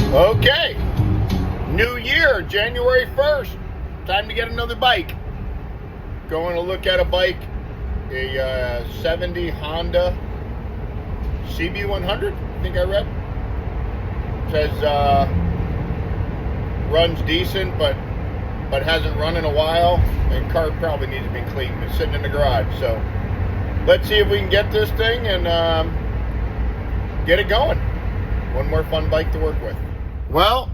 Okay, new year, January 1st, time to get another bike. Going to look at a bike, a 70 Honda CB100, I think I read. Says runs decent, but hasn't run in a while, and car probably needs to be cleaned. It's sitting in the garage, so let's see if we can get this thing and get it going. One more fun bike to work with. Well,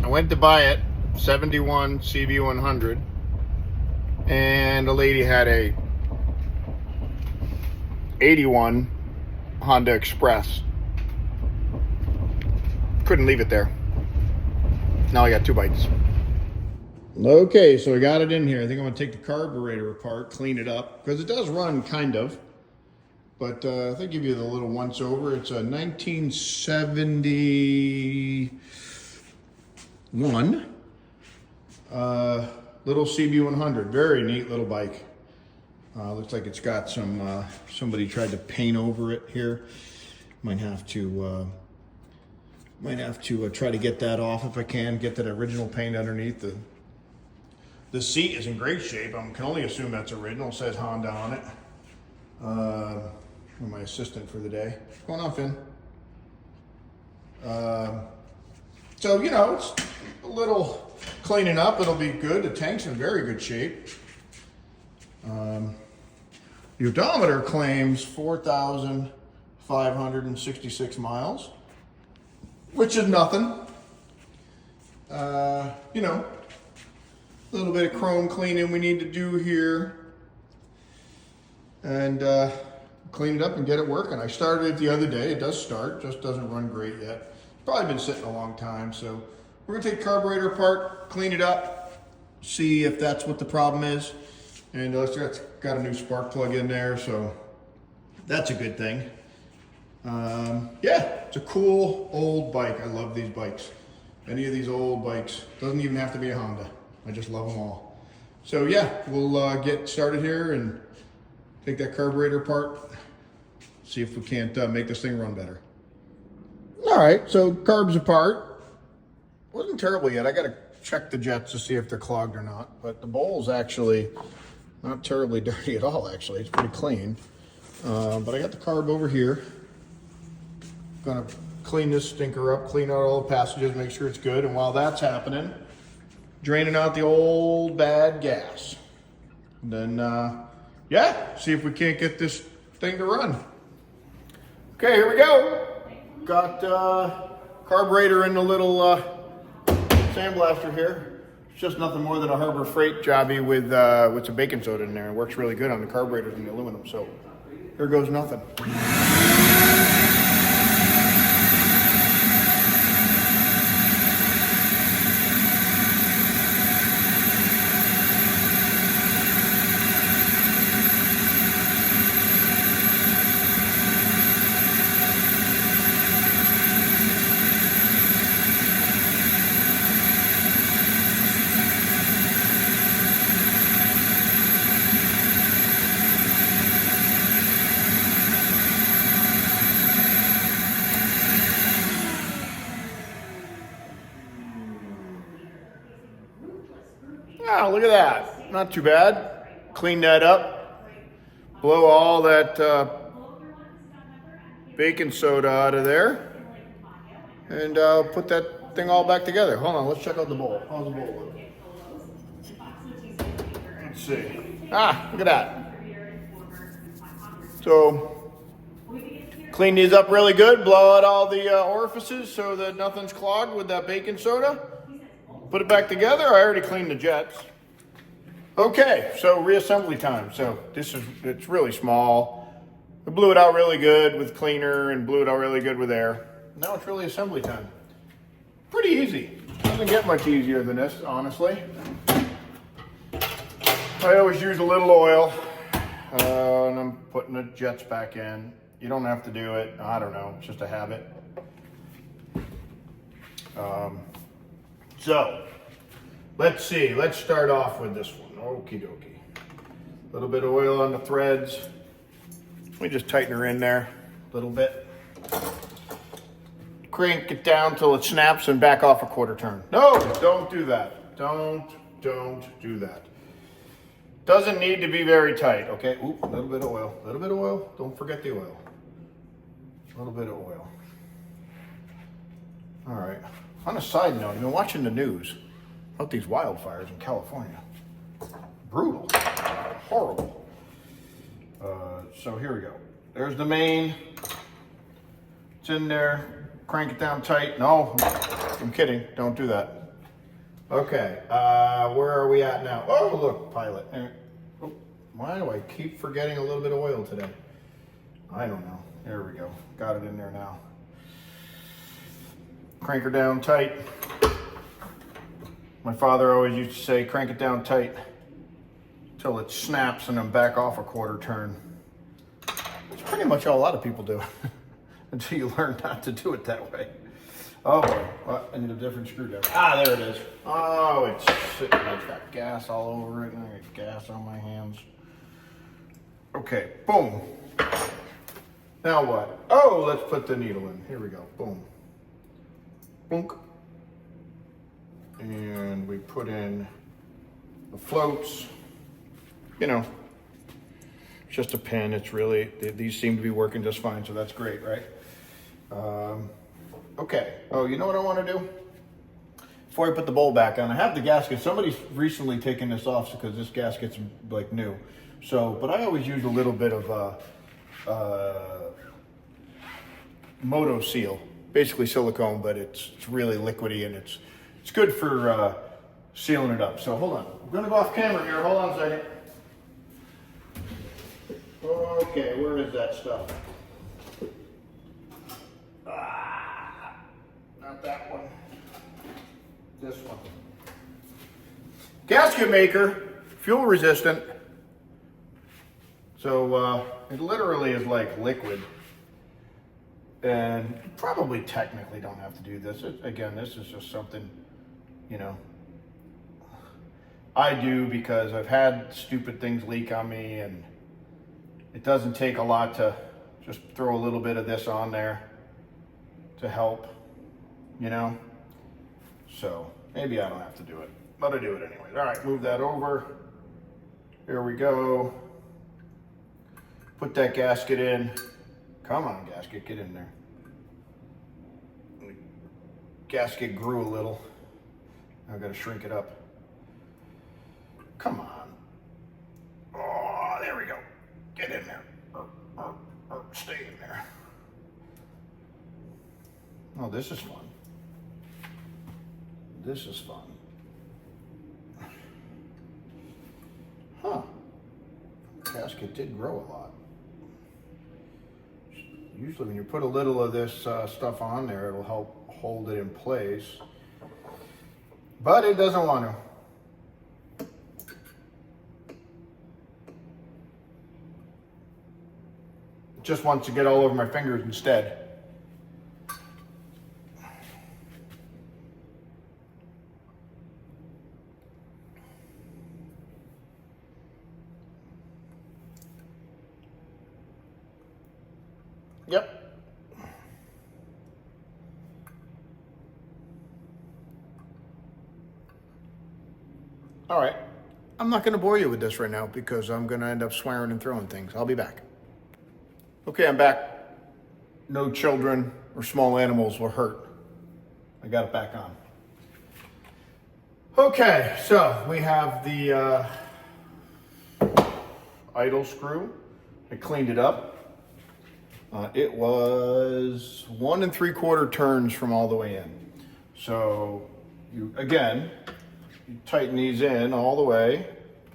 I went to buy it, 71 CB100, and the lady had a 81 Honda Express. Couldn't leave it there. Now I got two bikes. Okay, so I got it in here. I think I'm gonna take the carburetor apart, clean it up, because it does run kind of. But I think I'll give you the little once over. It's a 1971 little CB100. Very neat little bike. Looks like it's got some, somebody tried to paint over it here. Might have to try to get that off if I can, get that original paint underneath. The seat is in great shape. I can only assume that's original. It says Honda on it. I'm my assistant for the day. What's going on, Finn? So, you know, it's a little cleaning up. It'll be good. The tank's in very good shape. The odometer claims 4,566 miles, which is nothing. You know, a little bit of chrome cleaning we need to do here. And clean it up and get it working. I started it the other day. It does start, just doesn't run great yet. Probably been sitting a long time. So we're gonna take the carburetor apart, clean it up, see if that's what the problem is. And it's got a new spark plug in there, so that's a good thing. Yeah, it's a cool old bike. I love these bikes. Any of these old bikes. Doesn't even have to be a Honda. I just love them all. So yeah, we'll get started here and take that carburetor apart, see if we can't make this thing run better. All right, so carb's apart. Wasn't terrible yet. I gotta check the jets to see if they're clogged or not, but the bowl's actually not terribly dirty at all, actually. It's pretty clean. But I got the carb over here. Gonna clean this stinker up, clean out all the passages, make sure it's good, and while that's happening, draining out the old bad gas. And then, yeah, see if we can't get this thing to run. Okay, here we go. Got carburetor in the little sandblaster here. It's just nothing more than a Harbor Freight jobby with some baking soda in there. It works really good on the carburetors and the aluminum, so here goes nothing. Oh, look at that. Not too bad. Clean that up. Blow all that baking soda out of there. And put that thing all back together. Hold on, let's check out the bowl. How's the bowl look? Let's see. Ah, look at that. So, clean these up really good. Blow out all the orifices so that nothing's clogged with that baking soda. Put it back together. I already cleaned the jets. Okay, so reassembly time. So it's really small. I blew it out really good with cleaner and blew it out really good with air. Now it's really assembly time. Pretty easy. Doesn't get much easier than this, honestly. I always use a little oil, and I'm putting the jets back in. You don't have to do it. I don't know, it's just a habit. So, let's see. Let's start off with this one. Okie dokie. A little bit of oil on the threads. Let me just tighten her in there a little bit. crank it down till it snaps and back off a quarter turn. No, don't do that. Don't do that. Doesn't need to be very tight, okay? Oop, a little bit of oil, a little bit of oil. Don't forget the oil. A little bit of oil. All right. On a side note, I've been watching the news about these wildfires in California. Brutal, horrible. So here we go. There's the main. It's in there. Crank it down tight. No, I'm kidding. Don't do that. Okay, where are we at now? Oh, look, pilot. Oh, why do I keep forgetting a little bit of oil today? I don't know. There we go. Got it in there now. Crank her down tight. My father always used to say, crank it down tight till it snaps and then back off a quarter turn. It's pretty much all a lot of people do until you learn not to do it that way. Oh boy, well, I need a different screwdriver. Ah, there it is. Oh, it's sitting, it's got gas all over it and I got gas on my hands. Okay, boom. Now what? Oh, let's put the needle in. Here we go, boom. Boonk. And we put in the floats. You know, it's just a pin. It's really, these seem to be working just fine, so that's great, right? Okay. Oh, you know what I want to do? Before I put the bowl back on, I have the gasket. Somebody's recently taken this off because this gasket's like new. So, but I always use a little bit of Moto Seal, basically silicone, but it's really liquidy and it's good for sealing it up. So hold on, I'm gonna go off camera here. Hold on a second. Okay, where is that stuff? Not that one. This one. Gasket maker, fuel resistant. So it literally is like liquid. And you probably technically don't have to do this. Again, this is just something, you know, I do because I've had stupid things leak on me and it doesn't take a lot to just throw a little bit of this on there to help, you know? So maybe I don't have to do it, but I do it anyways. All right, move that over. Here we go. Put that gasket in. Come on, gasket, get in there. The gasket grew a little. I've got to shrink it up. Come on. Oh, there we go. Get in there. Stay in there. Oh, this is fun. This is fun. Huh. Gasket did grow a lot. Usually when you put a little of this stuff on there, it'll help hold it in place. But it doesn't want to. It just wants to get all over my fingers instead. Yep. All right. I'm not going to bore you with this right now because I'm going to end up swearing and throwing things. I'll be back. Okay, I'm back. No children or small animals were hurt. I got it back on. Okay, so we have the idle screw. I cleaned it up. It was 1 3/4 turns from all the way in. So you tighten these in all the way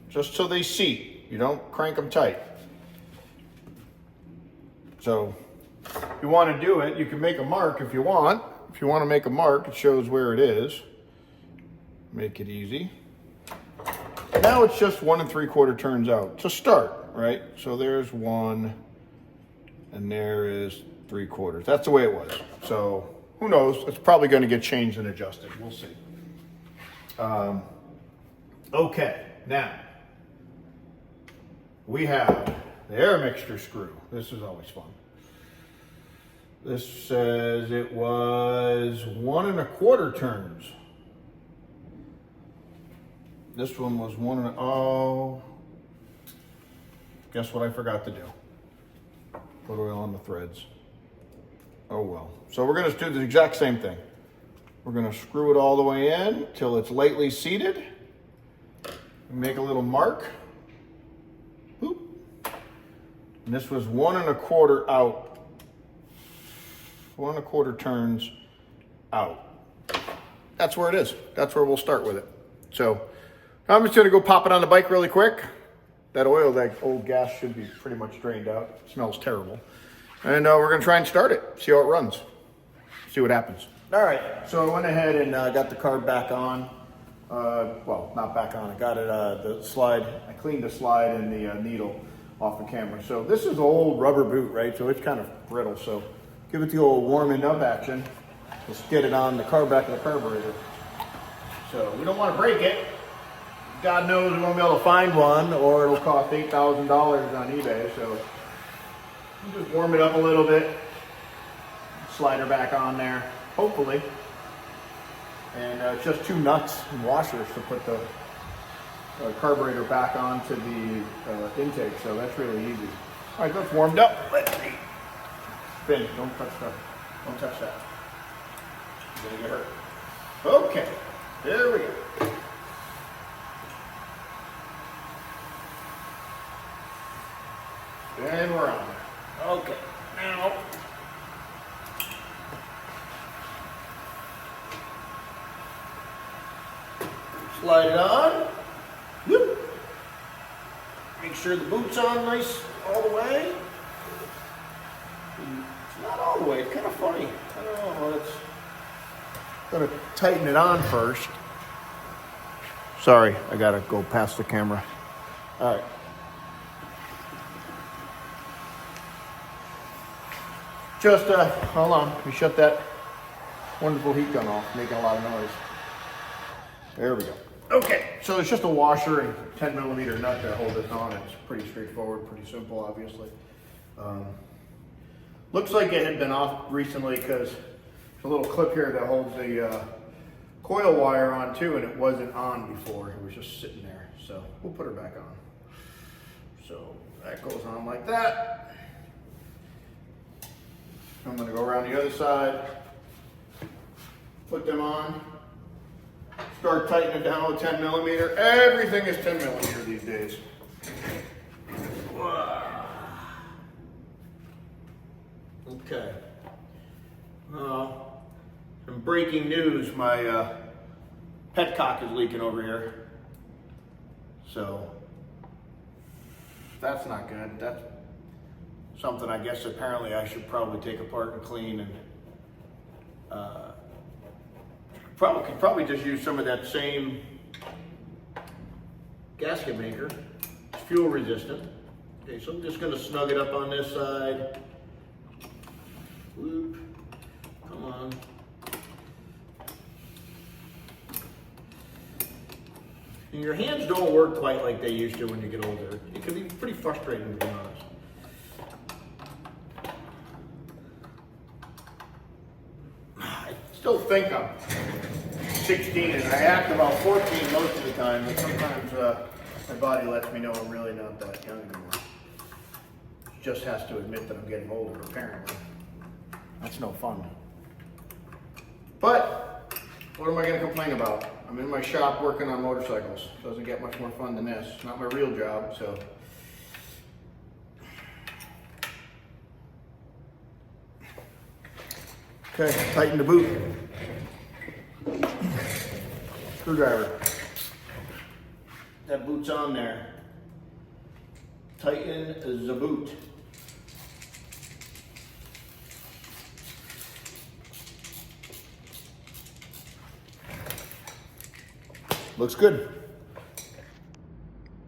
just so they seat. You don't crank them tight. So if you want to do it, you can make a mark if you want. If you want to make a mark, it shows where it is. Make it easy. Now it's just 1 3/4 turns out to start, right? So there's 1. And there is 3/4. That's the way it was. So who knows? It's probably going to get changed and adjusted. We'll see. Okay, now we have the air mixture screw. This is always fun. This says it was 1 1/4 turns. This one was oh, guess what I forgot to do? Put oil on the threads. Oh well. So we're gonna do the exact same thing. We're gonna screw it all the way in till it's lightly seated. Make a little mark. Boop. And this was 1 1/4 out. 1 1/4 turns out. That's where it is. That's where we'll start with it. So I'm just gonna go pop it on the bike really quick. That oil, that old gas should be pretty much drained out. It smells terrible. And we're gonna try and start it, see how it runs, see what happens. All right, so I went ahead and got the carb back on. Well, not back on, I got it, the slide, I cleaned the slide and the needle off the camera. So this is an old rubber boot, right? So it's kind of brittle, so give it the old warming up action. Let's get it on the carb back of the carburetor. So we don't wanna break it. God knows we won't be able to find one, or it'll cost $8,000 on eBay, so just warm it up a little bit, slide her back on there, hopefully. And it's just 2 nuts and washers to put the carburetor back onto the intake, so that's really easy. All right, that's warmed up. Let's see. Finn, don't touch that. You're gonna get hurt. Okay, there we go. And we're on. Okay, now slide it on. Whoop. Make sure the boot's on nice all the way. It's not all the way, it's kind of funny. I don't know, it's gonna tighten it on first. Sorry, I gotta go past the camera. All right. Just, hold on, let me shut that wonderful heat gun off, making a lot of noise. There we go. Okay, so it's just a washer and 10mm nut to hold this on. It's pretty straightforward, pretty simple, obviously. Looks like it had been off recently because there's a little clip here that holds the coil wire on too, and it wasn't on before. It was just sitting there. So we'll put her back on. So that goes on like that. I'm going to go around the other side, put them on, start tightening it down with 10mm. Everything is 10mm these days. Okay. Some breaking news, my petcock is leaking over here. So that's not good. That's something I guess apparently I should probably take apart and clean, and could probably just use some of that same gasket maker. It's fuel resistant. Okay, so I'm just going to snug it up on this side. Whoop. Come on. And your hands don't work quite like they used to when you get older. It can be pretty frustrating, to be honest. I still think I'm 16 and I act about 14 most of the time, but sometimes my body lets me know I'm really not that young anymore. It just has to admit that I'm getting older, apparently. That's no fun. But what am I going to complain about? I'm in my shop working on motorcycles. Doesn't get much more fun than this. Not my real job, so. Okay, tighten the boot. Screwdriver. That boot's on there. Tighten the boot. Looks good.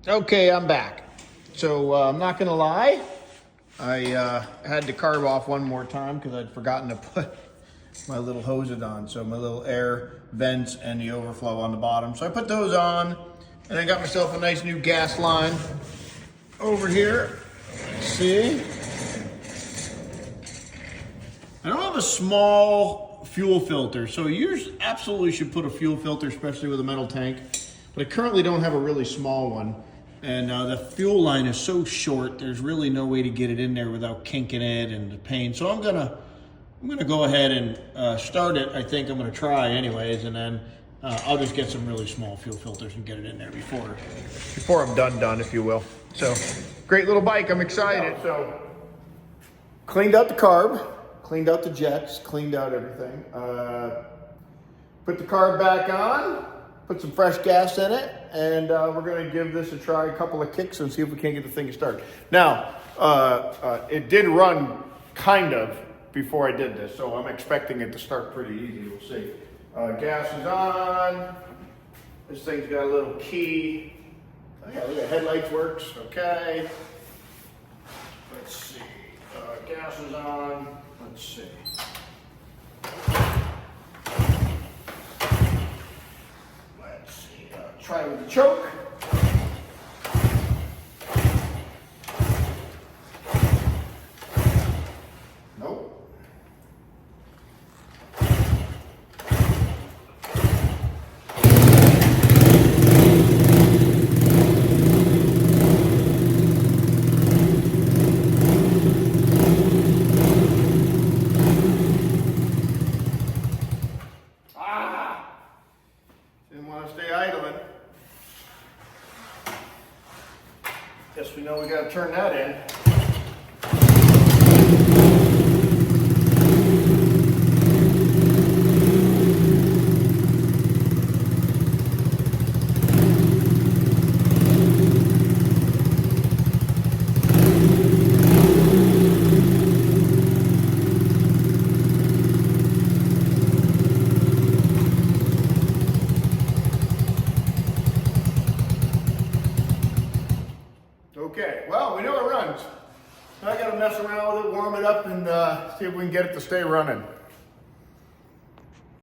Okay, I'm back. So I'm not gonna lie, I had to carb off one more time because I'd forgotten to put my little hoses on. So my little air vents and the overflow on the bottom. So I put those on and I got myself a nice new gas line over here. Let's see. I don't have a small fuel filter, so you absolutely should put a fuel filter, especially with a metal tank. But I currently don't have a really small one. And the fuel line is so short, there's really no way to get it in there without kinking it and the pain. So I'm gonna go ahead and start it. I think I'm gonna try anyways, and then I'll just get some really small fuel filters and get it in there before I'm done, if you will. So, great little bike, I'm excited. So, cleaned out the carb, cleaned out the jets, cleaned out everything. Put the carb back on, put some fresh gas in it, and we're gonna give this a try, a couple of kicks, and see if we can't get the thing to start. Now, it did run kind of before I did this, so I'm expecting it to start pretty easy, we'll see. Gas is on. This thing's got a little key. Oh yeah, look at headlights works, okay. Let's see, gas is on, let's see. Let's see, try with the choke. Nope. Didn't want to stay idling. Guess we know we got to turn that in. Okay, well, we know it runs. Now I gotta mess around with it, warm it up, and see if we can get it to stay running.